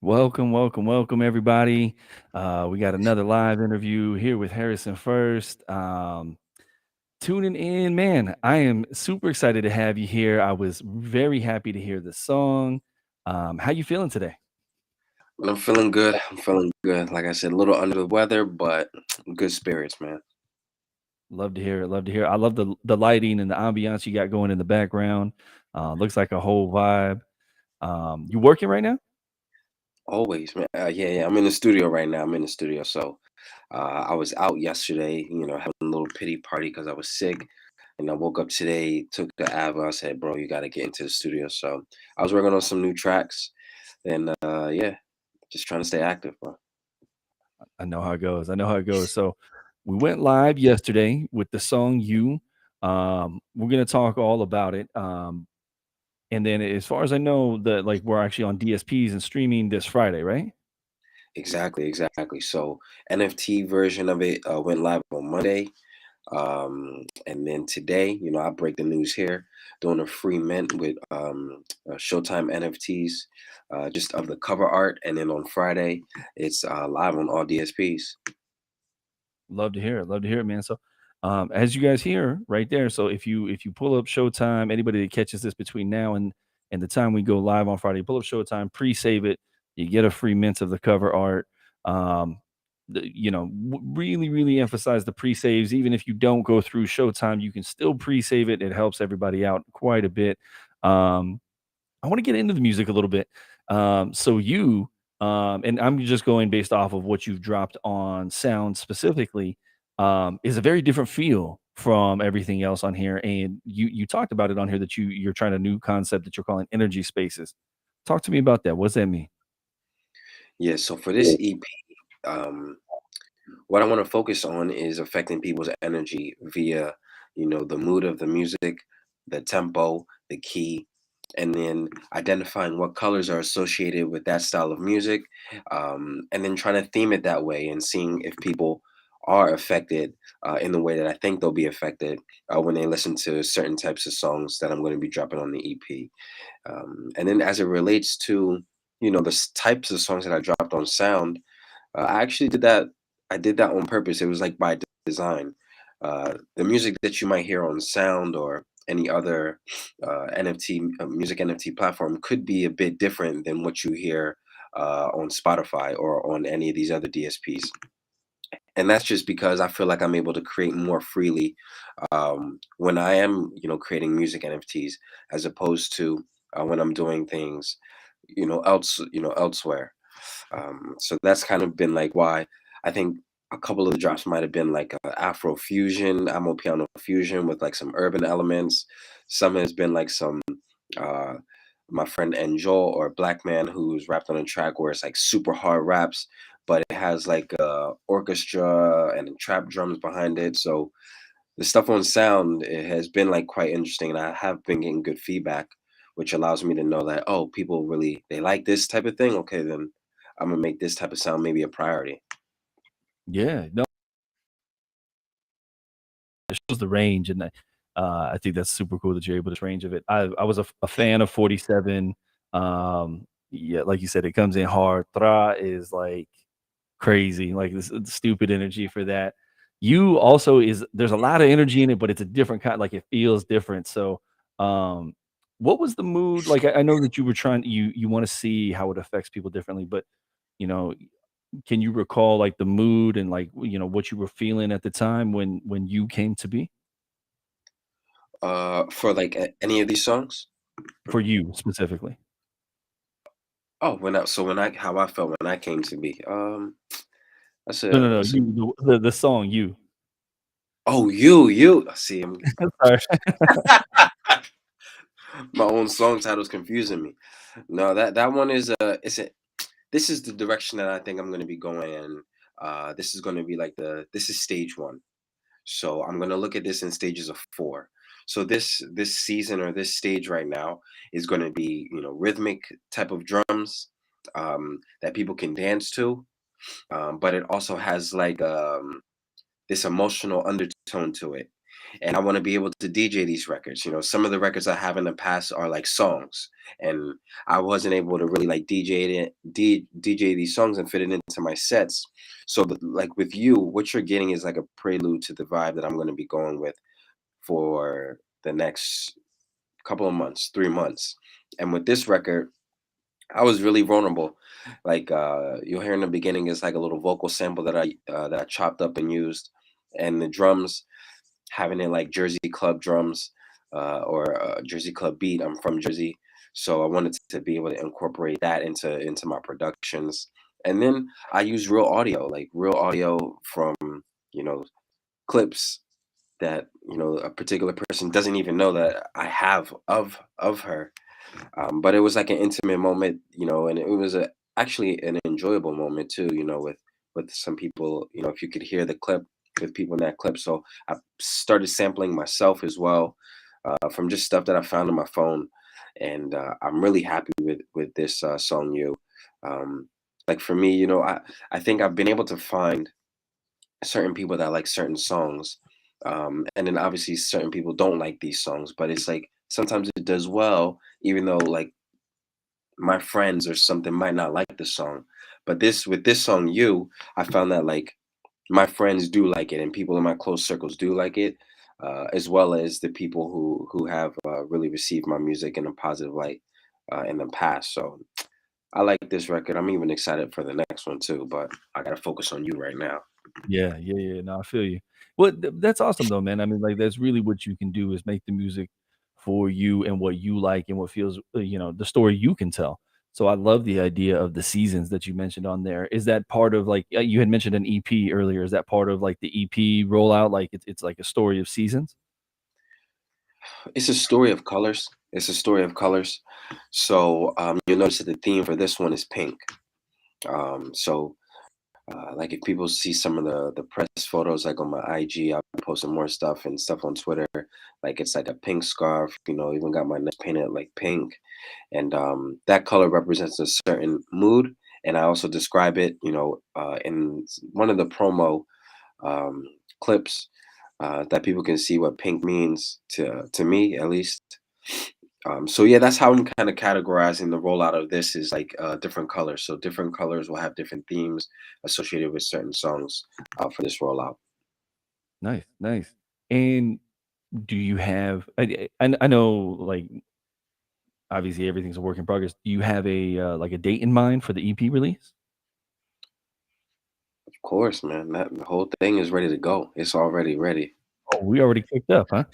Welcome, welcome, welcome, everybody. We got another live interview here with Harrison First. Tuning in, man. I am super excited to have you here. I was very happy to hear the song. How you feeling today? Well, I'm feeling good. I'm feeling good. Like I said, a little under the weather, but good spirits, man. Love to hear it. Love to hear it. I love the lighting and the ambiance you got going in the background. Looks like a whole vibe. You working right now? Always, man. Yeah. I'm in the studio right now. I'm in the studio. So I was out yesterday, having a little pity party because I was sick. And I woke up today, took the Ava. I said, bro, you got to get into the studio. So I was working on some new tracks. And yeah, just trying to stay active, bro. I know how it goes. I know how it goes. So we went live yesterday with the song "You." We're gonna talk all about it. And then as far as I know, that like we're actually on DSPs and streaming this Friday, right? Exactly. So NFT version of it went live on Monday. And then today, I break the news here, doing a free mint with Showtime NFTs, just of the cover art. And then on Friday, it's live on all DSPs. Love to hear it. Love to hear it, man. So, as you guys hear right there, so if you pull up Showtime, anybody that catches this between now and the time we go live on Friday, pull up Showtime, pre-save it, you get a free mint of the cover art. Um, really emphasize the pre-saves. Even if you don't go through Showtime, you can still pre-save it. It helps everybody out quite a bit. Um, I want to get into the music a little bit. And I'm just going based off of what you've dropped on sound specifically, is a very different feel from everything else on here. And you talked about it on here that you're trying a new concept that you're calling energy spaces. Talk to me about that. What's that mean? Yeah, so for this EP, um, what I want to focus on is affecting people's energy via, the mood of the music, the tempo, the key, and then identifying what colors are associated with that style of music, and then trying to theme it that way and seeing if people are affected in the way that I think they'll be affected when they listen to certain types of songs that I'm going to be dropping on the EP. And then as it relates to, the types of songs that I dropped on Sound, I actually did that. I did that on purpose. It was like by design. The music that you might hear on Sound or any other NFT music NFT platform could be a bit different than what you hear on Spotify or on any of these other DSPs. And that's just because I feel like I'm able to create more freely when I am, creating music NFTs as opposed to when I'm doing things, elsewhere. So that's kind of been like why I think a couple of the drops might have been like Afro fusion, Amo piano fusion with like some urban elements. Some has been like some uh my friend Enjol or Black Man who's rapped on a track where it's like super hard raps, but it has like orchestra and trap drums behind it. So the stuff on sound it has been like quite interesting, and I have been getting good feedback, which allows me to know that oh, people really they like this type of thing. Okay, then I'm gonna make this type of sound maybe a priority. Yeah, no, it shows the range, and I think that's super cool that you're able to range of it. I was a fan of 47. Yeah, like you said, it comes in hard. Tra is like crazy, like this stupid energy for that. You also is there's a lot of energy in it, but it's a different kind. Like it feels different. So, um, what was the mood? Like I know that you were trying. You want to see how it affects people differently, but you know, can you recall like the mood and like what you were feeling at the time when you came to be For like any of these songs. for you specifically? Oh, when I how I felt when I came to be. No, no, no. That's a The song you. oh you see I'm Sorry. my own song titles confusing me. No, that one is it's a this is the direction that I think I'm gonna be going in. This is gonna be like this is stage one. So I'm gonna look at this in stages of four. So this season or this stage right now is gonna be rhythmic type of drums that people can dance to, but it also has like this emotional undertone to it. and I want to be able to DJ these records. You know, some of the records I have in the past are like songs, and I wasn't able to really like DJ these songs and fit it into my sets. So, like with you, what you're getting is like a prelude to the vibe that I'm going to be going with for the next couple of months, 3 months. And with this record, I was really vulnerable. Like you'll hear in the beginning is like a little vocal sample that I chopped up and used, and the drums having it like Jersey club drums or Jersey club beat. I'm from Jersey, so I wanted to be able to incorporate that into my productions. And then I use real audio from you know clips that a particular person doesn't even know that I have of her. But it was like an intimate moment, and it was actually an enjoyable moment too, with some people, if you could hear the clip with people in that clip. So I started sampling myself as well from just stuff that I found on my phone, and I'm really happy with this song. Um, like for me, I think I've been able to find certain people that like certain songs. And then obviously certain people don't like these songs, but it's like sometimes it does well, even though like my friends or something might not like the song. But this with this song, You, I found that like my friends do like it and people in my close circles do like it, as well as the people who have really received my music in a positive light in the past. So I like this record. I'm even excited for the next one too, but I gotta focus on You right now. Yeah, yeah, yeah. No, I feel you. Well, that's awesome though, man. I mean, like that's really what you can do is make the music for you and what you like and what feels, the story you can tell. So I love the idea of the seasons that you mentioned on there. Is that part of like you had mentioned an EP earlier? Is that part of like the EP rollout? Like it's like a story of seasons? It's a story of colors. It's a story of colors. So you'll notice that the theme for this one is pink. So like if people see some of the press photos like on my IG, I'm posting more stuff and stuff on Twitter. Like it's like a pink scarf, even got my neck painted like pink. And that color represents a certain mood. And I also describe it, in one of the promo um, clips that people can see what pink means to me at least. So yeah, that's how I'm kind of categorizing the rollout of this is like different colors. So different colors will have different themes associated with certain songs for this rollout. Nice, nice. And do you have? I know like obviously everything's a work in progress. Do you have a like a date in mind for the EP release? Of course, man. That the whole thing is ready to go. It's already ready. Oh, we already kicked up, huh?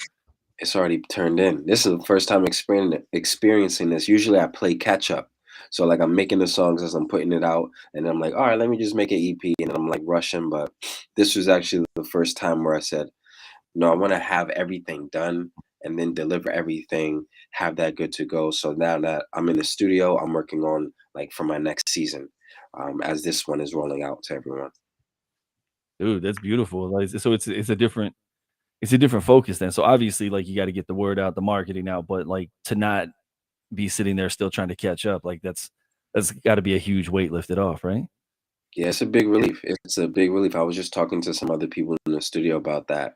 It's already turned in. This is the first time experiencing this. Usually I play catch up. So like I'm making the songs as I'm putting it out, and I'm like, all right, let me just make an EP, and I'm like rushing. But this was actually the first time where I said, no, I want to have everything done and then deliver everything, have that good to go. So now that I'm in the studio, I'm working on like for my next season, as this one is rolling out to everyone. Dude, that's beautiful. Like, so it's a different focus then. So obviously, like you got to get the word out, the marketing out, but like to not be sitting there still trying to catch up, like that's got to be a huge weight lifted off, right? Yeah, it's a big relief. It's a big relief. I was just talking to some other people in the studio about that.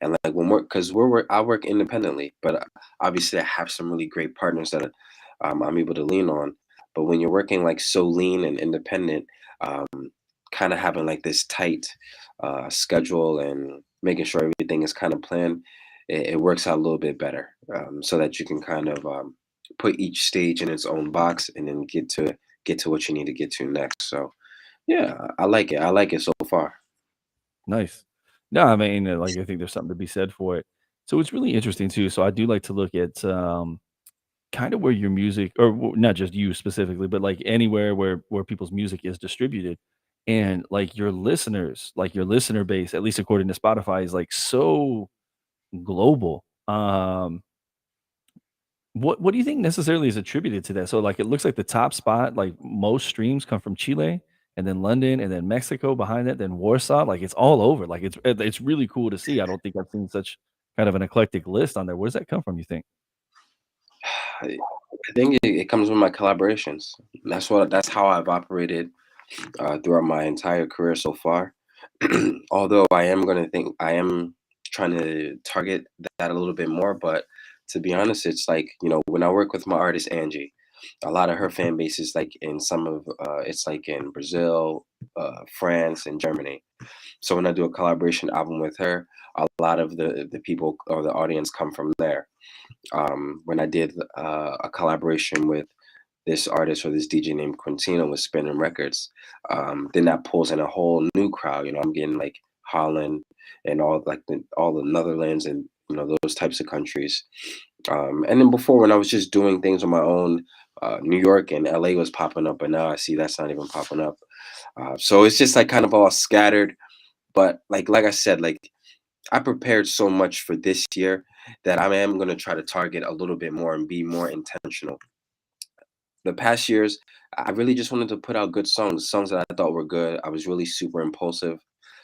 And like when because I work independently, but obviously I have some really great partners that I'm able to lean on. But when you're working like so lean and independent, um, kind of having like this tight schedule and making sure everything is kind of planned, it works out a little bit better, so that you can kind of put each stage in its own box and then get to what you need to get to next. So yeah, I like it. I like it so far. Nice. No, I mean, like I think there's something to be said for it. So it's really interesting too. So I do like to look at kind of where your music, or not just you specifically, but like anywhere where people's music is distributed, and like your listeners, like your listener base, at least according to Spotify, is like so global. What do you think necessarily is attributed to that? So, like, it looks like the top spot, like, most streams come from Chile, and then London, and then Mexico behind that, then Warsaw, like, it's all over, like, it's really cool to see. I don't think I've seen such kind of an eclectic list on there. Where does that come from, you think? I think it comes with my collaborations. That's how I've operated throughout my entire career so far. Although I am trying to target that a little bit more. But to be honest, it's like, when I work with my artist Angie, a lot of her fan base is like in some of it's like in Brazil, France, and Germany. So when I do a collaboration album with her, a lot of the people or the audience come from there. When I did a collaboration with this artist or this DJ named Quintino with Spinning Records, then that pulls in a whole new crowd. I'm getting like Holland and all the Netherlands and those types of countries. And then before, when I was just doing things on my own, New York and LA was popping up, but now I see that's not even popping up. So it's just like kind of all scattered. But like I said, like I prepared so much for this year that I am going to try to target a little bit more and be more intentional. The past years, I really just wanted to put out good songs that I thought were good. I was really super impulsive.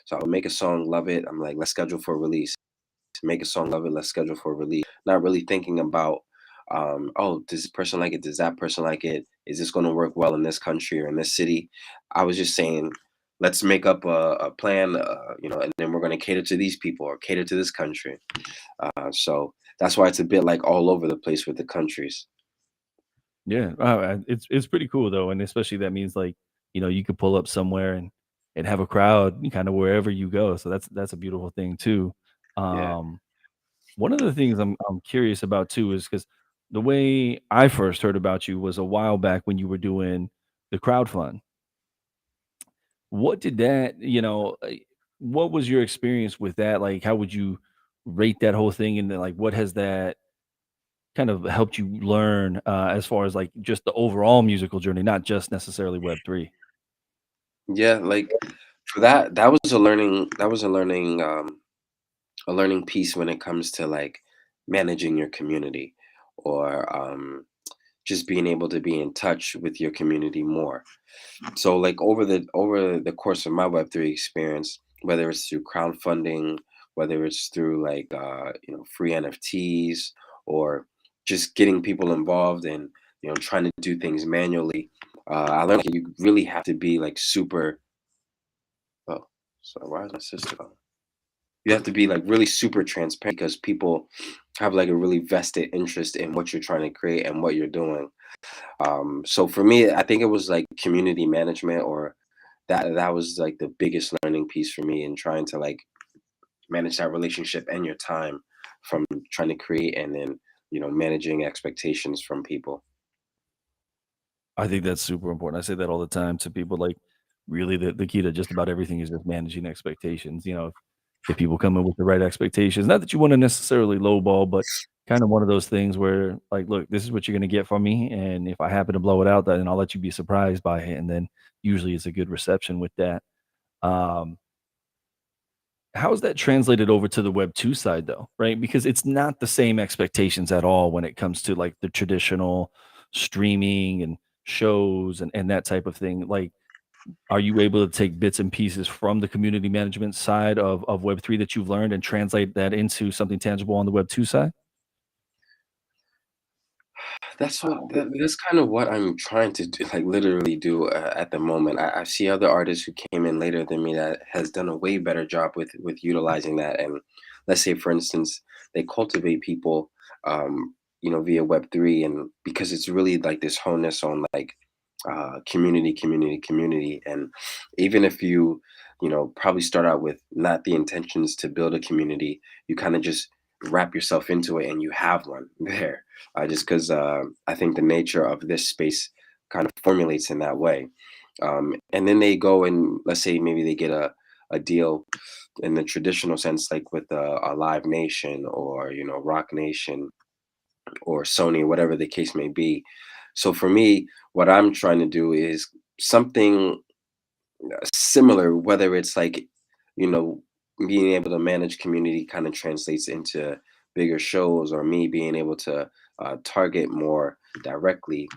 So I would make a song, love it. I'm like, let's schedule for a release. Make a song, love it, let's schedule for a release. Not really thinking about, oh, does this person like it? Does that person like it? Is this going to work well in this country or in this city? I was just saying, let's make up a plan, and then we're going to cater to these people or cater to this country. So that's why it's a bit like all over the place with the countries. Yeah, it's pretty cool though, and especially that means like you could pull up somewhere and have a crowd kind of wherever you go. So that's a beautiful thing too. Yeah. Um, One of the things I'm curious about too is because the way I first heard about you was a while back when you were doing the crowdfund. What did that, what was your experience with that? Like, how would you rate that whole thing? And then, like, what has that kind of helped you learn as far as like just the overall musical journey, not just necessarily Web3? Yeah, like for that was a learning piece when it comes to like managing your community or just being able to be in touch with your community more. So like over the course of my Web3 experience, whether it's through crowdfunding, whether it's through like free NFTs or just getting people involved and trying to do things manually, I learned that you really have to be like super. Oh, sorry, why is my sister calling? You have to be like really super transparent because people have like a really vested interest in what you're trying to create and what you're doing. So for me, I think it was like community management, or that was like the biggest learning piece for me in trying to like manage that relationship and your time from trying to create and then managing expectations from people. I think that's super important. I say that all the time to people. Like, really, the key to just about everything is just managing expectations. If people come in with the right expectations, not that you want to necessarily lowball, but kind of one of those things where, like, look, this is what you're going to get from me, and if I happen to blow it out, then I'll let you be surprised by it, and then usually it's a good reception with that. Um, how is that translated over to the Web 2 side, though? Right, because it's not the same expectations at all when it comes to like the traditional streaming and shows and that type of thing. Like, are you able to take bits and pieces from the community management side of Web3 that you've learned and translate that into something tangible on the Web 2 side? That's kind of what I'm trying to do, like literally do at the moment. I see other artists who came in later than me that has done a way better job with utilizing that. And let's say, for instance, they cultivate people, via Web3, and because it's really like this onus on like community, community, community. And even if you probably start out with not the intentions to build a community, you kind of just wrap yourself into it and you have one there. Just because I think the nature of this space kind of formulates in that way. And then they go and let's say maybe they get a deal in the traditional sense, like with a Live Nation or Rock Nation or Sony, whatever the case may be. So for me, what I'm trying to do is something similar, whether it's like, you know, being able to manage community kind of translates into bigger shows, or me being able to target more directly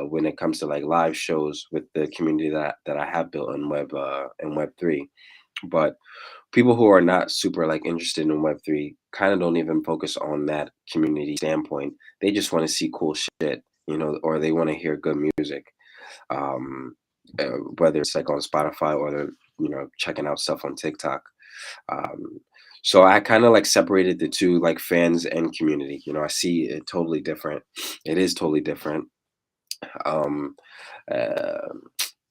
when it comes to like live shows with the community that I have built in Web3. But people who are not super like interested in Web3 kind of don't even focus on that community standpoint. They just want to see cool shit, or they want to hear good music. Um, whether it's like on Spotify or they're checking out stuff on TikTok. Um, So I kind of like separated the two, like fans and community. You know, I see it totally different. It is totally different. Um, uh,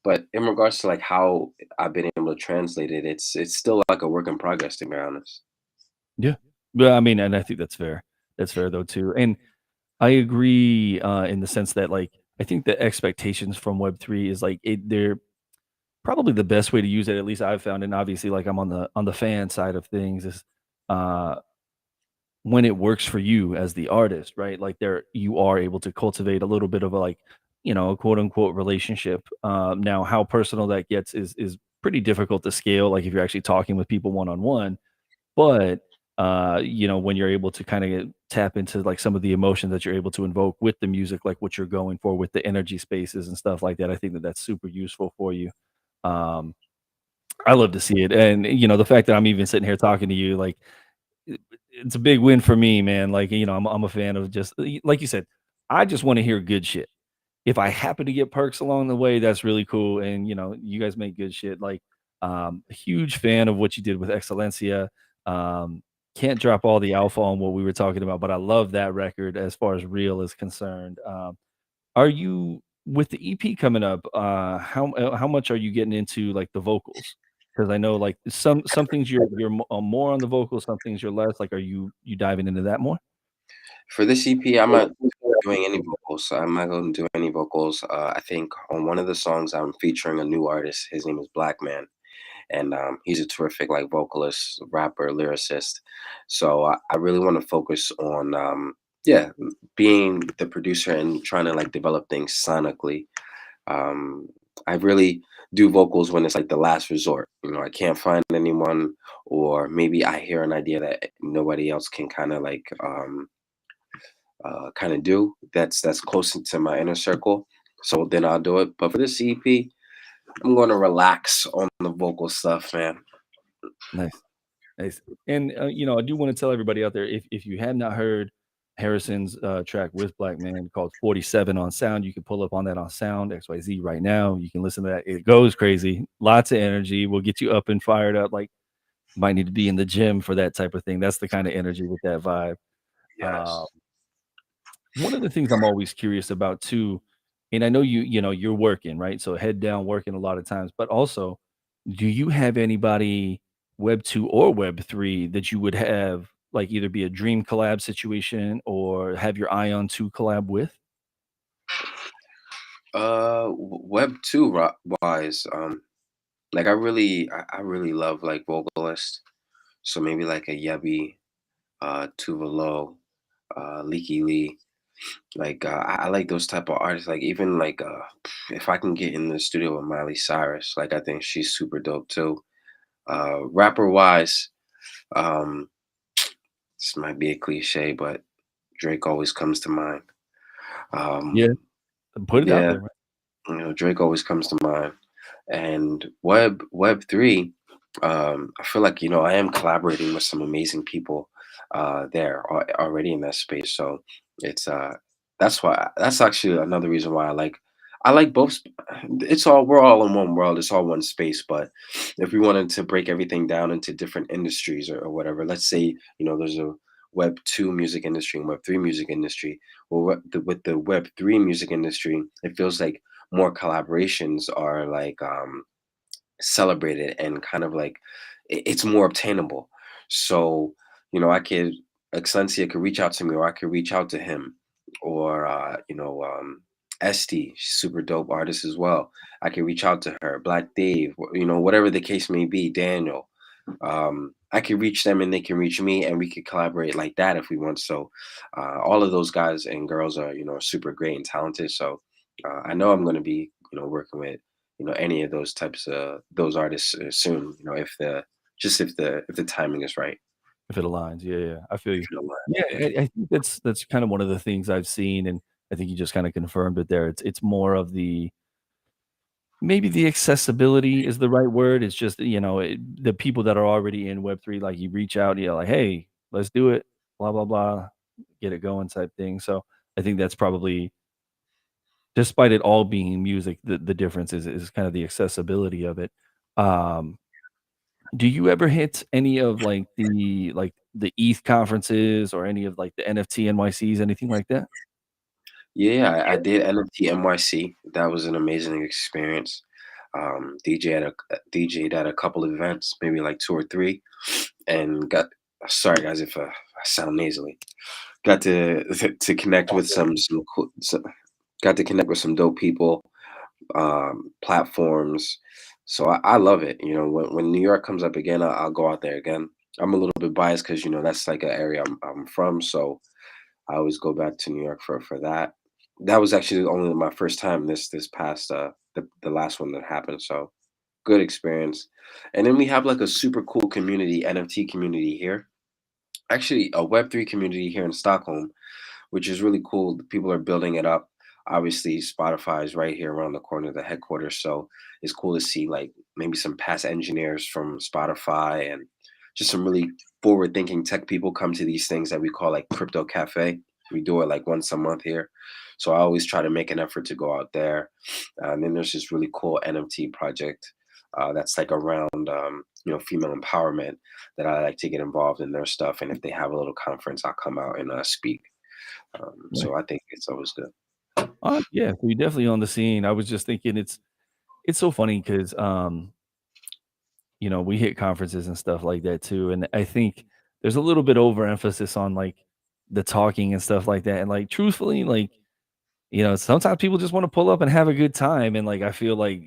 but in regards to like how I've been able to translate it, it's still like a work in progress, to be honest. Yeah. Well, I mean, and I think that's fair. That's fair though too. And I agree in the sense that like I think the expectations from Web3 is like they're probably the best way to use it. At least I've found, and obviously, like I'm on the fan side of things, is uh, when it works for you as the artist, right? Like there, you are able to cultivate a little bit of a like, a quote unquote relationship. Now, how personal that gets is pretty difficult to scale. Like if you're actually talking with people one on one, but, when you're able to kinda tap into, like, some of the emotions that you're able to invoke with the music, like what you're going for with the energy spaces and stuff like that, I think that that's super useful for you. Um, I love to see it, and, the fact that I'm even sitting here talking to you, like, it it's a big win for me, man, like, I'm a fan of just like you said, I just wanna hear good shit. If I happen to get perks along the way, that's really cool, and, you guys make good shit, like, a huge fan of what you did with Excelencia, um, can't drop all the alpha on what we were talking about, but I love that record as far as Real is concerned. Are you with the EP coming up, how much are you getting into, like, the vocals? Because I know, like, some things you're more on the vocals, some things you're less, like, are you diving into that more? For this EP, I'm not doing any vocals. I'm not going to do any vocals. I think on one of the songs, I'm featuring a new artist. His name is Black Man, and he's a terrific like vocalist, rapper, lyricist. So I really want to focus on yeah, being the producer and trying to like develop things sonically. Um, I really do vocals when it's like the last resort. You know, I can't find anyone, or maybe I hear an idea that nobody else can kind of like kind of do. That's close to my inner circle. So then I'll do it. But for this EP, I'm going to relax on the vocal stuff, man. Nice. Nice. And, I do wanna tell everybody out there, if you have not heard Harrison's, track with Black Man called 47 on Sound, you can pull up on that on Sound XYZ right now. You can listen to that. It goes crazy. Lots of energy. Will get you up and fired up, like, might need to be in the gym for that type of thing. That's the kinda energy with that vibe. Uh, Yes. One of the things I'm always curious about too, and I know you're working, right? So head down working a lot of times, but also, do you have anybody Web 2 or Web 3 that you would have like either be a dream collab situation or have your eye on to collab with? Web two wise, like I really love like vocalists. So maybe like a Yebby, Tuvalo, Leaky Lee. Like I like those type of artists. Like even like if I can get in the studio with Miley Cyrus, like I think she's super dope too. Rapper wise, um, this might be a cliche, but Drake always comes to mind. Yeah, Um, put it out yeah, there, man. you know, Drake always comes to mind. And Web three, I feel like I am collaborating with some amazing people there already in that space. So it's that's actually another reason why I like both. It's all we're all in one world. It's all one space. But if we wanted to break everything down into different industries or whatever, let's say there's a Web two music industry and Web three music industry. Well, with the Web three music industry, it feels like more collaborations are like celebrated and kind of like it's more obtainable. So, I could Excencia could reach out to me or I could reach out to him or Esty, she's super dope artist as well. I can reach out to her, Black Dave, whatever the case may be, Daniel. I can reach them and they can reach me and we could collaborate like that if we want. So all of those guys and girls are, super great and talented. So I know I'm going to be, working with, any of those types of those artists soon, if the timing is right. If it aligns. Yeah, yeah. I feel If you. you don't mind. Yeah, I think that's kind of one of the things I've seen, and I think you just kind of confirmed it there. It's more of the maybe the accessibility is the right word. It's just, the people that are already in Web3, like you reach out, like, hey, let's do it, blah, blah, blah, get it going type thing. So I think that's probably, despite it all being music, the difference is kind of the accessibility of it. Um, Do you ever hit any of like the ETH conferences or any of like the NFT NYCs, anything like that? Yeah, I did NFT NYC. That was an amazing experience. DJ'd at a couple events, maybe like 2 or 3, and got sorry guys if I sound nasally. Got to to connect All with good. some cool got to connect with some dope people, platforms. So I love it. You know, when New York comes up again, I'll go out there again. I'm a little bit biased because you know that's like an area I'm from, so I always go back to New York for that. That was actually only my first time this past the last one that happened. So good experience. And then we have like a super cool community, NFT community here. Actually, a Web3 community here in Stockholm, which is really cool. The people are building it up. Obviously, Spotify is right here around the corner, the headquarters. So it's cool to see like maybe some past engineers from Spotify and just some really forward-thinking tech people come to these things that we call like crypto cafe. We do it like once a month here. So I always try to make an effort to go out there. And then there's this really cool NFT project that's like around female empowerment that I like to get involved in their stuff. And if they have a little conference, I'll come out and speak. Right. So I think it's always good. Yeah, so you're definitely on the scene. I was just thinking it's so funny because we hit conferences and stuff like that too. And I think there's a little bit overemphasis on like the talking and stuff like that. And like truthfully, like, sometimes people just want to pull up and have a good time. And like I feel like,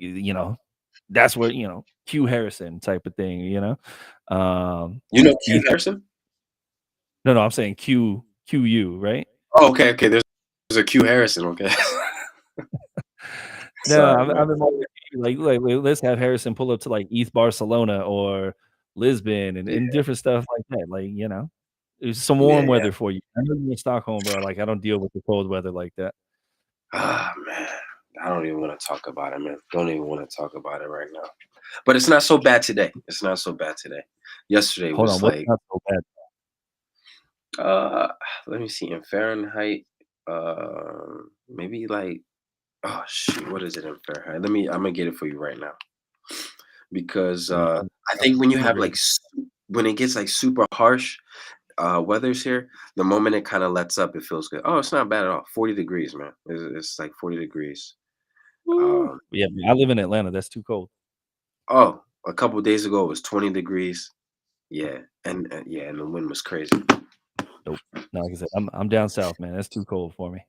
that's where, Q Harrison type of thing, You know Q Ether. Harrison? No, I'm saying QU, right? Oh, okay, okay. There's a Q Harrison. Okay. No, Sorry, man. I've been more like, let's have Harrison pull up to, like, East Barcelona or Lisbon and Yeah, different stuff like that, like, there's some yeah, warm yeah. weather for you. I know you're in Stockholm, bro, like, I don't deal with the cold weather like that. Ah, man. I don't even want to talk about it, man. Don't even want to talk about it right now. But it's not so bad today. It's not so bad today. Yesterday Hold on, was what's like, not so bad? uh, let me see, in Fahrenheit, maybe like, oh shoot, what is it in Fahrenheit? I'm gonna get it for you right now because Yeah, I think when you have centigrade. like when it gets like super harsh, weather's here, the moment it kinda lets up, it feels good. Oh, it's not bad at all. 40 degrees, man. It's like 40 degrees. Woo! Um, Yeah, man, I live in Atlanta, that's too cold. oh, a couple days ago, it was 20 degrees. Yeah, yeah, and the wind was crazy. Nope. No, like I said, I'm down south, man, that's too cold for me.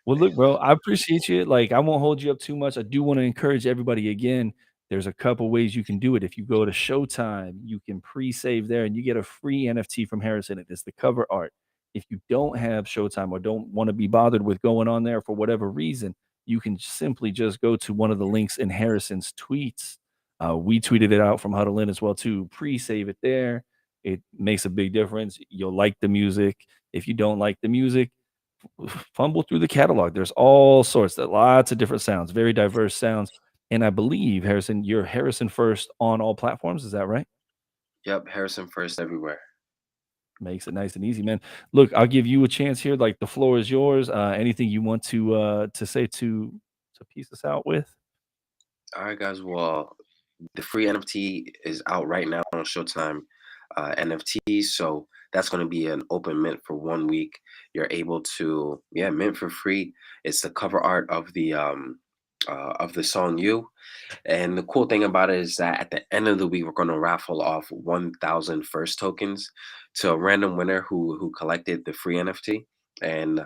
Well, look, bro, I appreciate you. Like, I won't hold you up too much. I do want to encourage everybody again. There's a couple ways you can do it. If you go to Showtime, you can pre-save there and you get a free NFT from Harrison. It is the cover art. If you don't have Showtime or don't want to be bothered with going on there for whatever reason, you can simply just go to one of the links in Harrison's tweets. We tweeted it out from Huddle In as well too. Pre-save it there. It makes a big difference. You'll like the music. If you don't like the music, fumble through the catalog. There's all sorts, lots of different sounds, very diverse sounds. And I believe, Harrison, you're Harrison First on all platforms. Is that right? Yep, Harrison First everywhere. Makes it nice and easy, man. Look, I'll give you a chance here. Like the floor is yours. Anything you want to say to piece us out with? Alright, guys, well, the free NFT is out right now on Showtime, NFTs, so that's gonna be an open mint for 1 week. You're able to, yeah, mint for free. It's the cover art of the song "You." And the cool thing about it is that at the end of the week, we're going to raffle off 1,000 first tokens to a random winner who collected the free NFT. And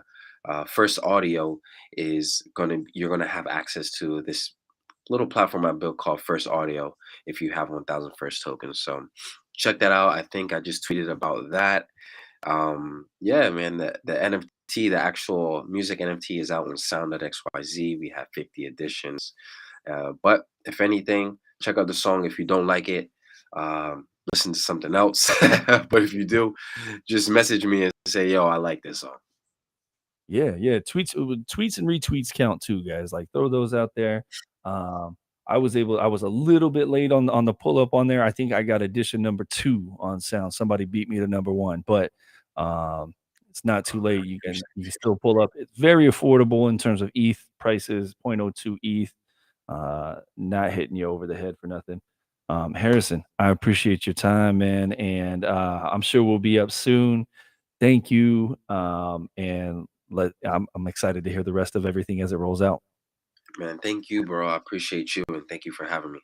First Audio is you're gonna have access to this little platform I built called First Audio if you have 1,000 first tokens. So check that out. I think I just tweeted about that. Yeah, man, the NFT, the actual music NFT is out on Sound.xyz. We have 50 editions. But if anything, check out the song. If you don't like it, listen to something else. But if you do, just message me and say, "Yo, I like this song." Yeah. Tweets and retweets count too, guys. Like throw those out there. Um, I was a little bit late on the pull up on there. I think I got edition number 2 on sound. Somebody beat me to number 1, but um it's not too Oh, late. I You can appreciate still pull up. It's very affordable in terms of ETH prices, 0.02 ETH, not hitting you over the head for nothing. Harrison, I appreciate your time, man, and I'm sure we'll be up soon. Thank you, and I'm excited to hear the rest of everything as it rolls out. Man, thank you, bro. I appreciate you and thank you for having me.